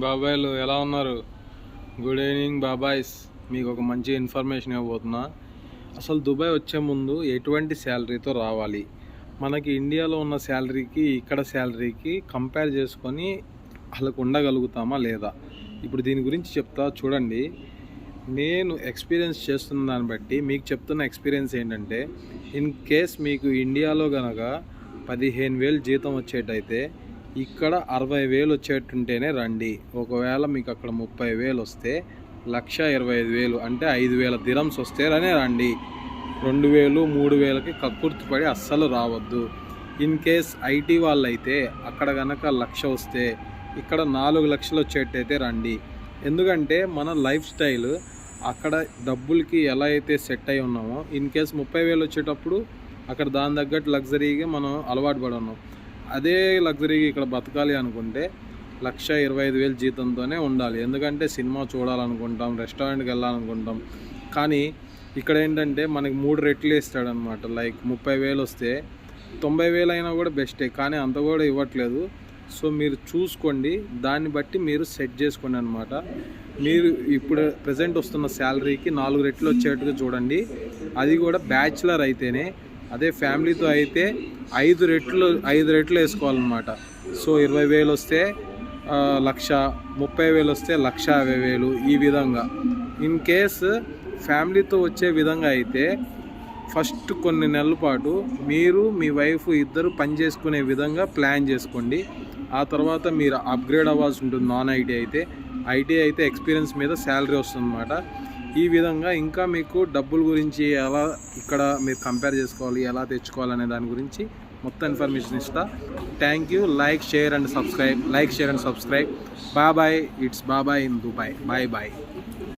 బాబాయ్లు ఎలా ఉన్నారు? Good evening బాబాయ్స్. మీకు ఒక మంచి ఇన్ఫర్మేషన్ ఇవ్వబోతున్నా. అసలు దుబాయ్ వచ్చే ముందు ఎటువంటి శాలరీతో రావాలి, మనకి ఇండియాలో ఉన్న శాలరీకి ఇక్కడ శాలరీకి కంపేర్ చేసుకొని వాళ్ళకు ఉండగలుగుతామా లేదా, ఇప్పుడు దీని గురించి చెప్తా చూడండి. నేను ఎక్స్పీరియన్స్ చేస్తున్న దాన్ని బట్టి మీకు చెప్తున్న ఎక్స్పీరియన్స్ ఏంటంటే, ఇన్ కేస్ మీకు ఇండియాలో కనుక 15,000 జీతం వచ్చేటైతే ఇక్కడ 60,000 వచ్చేటుంటేనే రండి. ఒకవేళ మీకు అక్కడ 30,000 వస్తే 1,25,000 అంటే 5,000 దిరమ్స్ వస్తేనే రండి. 2,000 3,000కి కక్కుర్తిపడి అస్సలు రావద్దు. ఇన్ కేస్ ఐటీ వాళ్ళు అయితే అక్కడ కనుక 1,00,000 వస్తే ఇక్కడ 4 లక్షలు వచ్చేటైతే రండి. ఎందుకంటే మన లైఫ్ స్టైల్ అక్కడ డబ్బులకి ఎలా అయితే సెట్ అయి ఉన్నామో, ఇన్ కేస్ 30,000 వచ్చేటప్పుడు అక్కడ దాని తగ్గట్టు లగ్జరీగా మనం అలవాటు పడి ఉన్నాం. అదే లగ్జరీగా ఇక్కడ బతకాలి అనుకుంటే 1,25,000 జీతంతోనే ఉండాలి. ఎందుకంటే సినిమా చూడాలనుకుంటాం, రెస్టారెంట్కి వెళ్ళాలనుకుంటాం. కానీ ఇక్కడ ఏంటంటే మనకి 3 రెట్లు ఇస్తాడనమాట. లైక్ 30,000 వస్తే 90,000 అయినా కూడా బెస్టే, కానీ అంత కూడా ఇవ్వట్లేదు. సో మీరు చూసుకోండి, దాన్ని బట్టి మీరు సెట్ చేసుకోండి అనమాట. మీరు ఇప్పుడు ప్రజెంట్ వస్తున్న శాలరీకి 4 రెట్లు వచ్చేట్టుగా చూడండి. అది కూడా బ్యాచిలర్ అయితేనే. అదే ఫ్యామిలీతో అయితే 5 రెట్లు వేసుకోవాలన్నమాట. సో 20,000 వస్తే 1,00,000, 30,000 వస్తే 1,50,000, ఈ విధంగా. ఇన్ కేస్ ఫ్యామిలీతో వచ్చే విధంగా అయితే ఫస్ట్ కొన్ని నెలల పాటు మీరు మీ వైఫ్ ఇద్దరు పని చేసుకునే విధంగా ప్లాన్ చేసుకోండి. ఆ తర్వాత మీరు అప్గ్రేడ్ అవ్వాల్సి ఉంటుంది. నాన్ ఐటీ అయితే ఎక్స్పీరియన్స్ మీద శాలరీ వస్తుందన్నమాట. ఈ విధంగా ఇంకా మీకు డబ్బుల గురించి ఎలా ఇక్కడ మీరు కంపేర్ చేసుకోవాలి, ఎలా తెచ్చుకోవాలనే దాని గురించి మొత్తం ఇన్ఫర్మేషన్ ఇస్తా. Thank you. Like share and subscribe. Bye bye. It's బాబాయ్ ఇన్ దుబాయ్. Bye bye.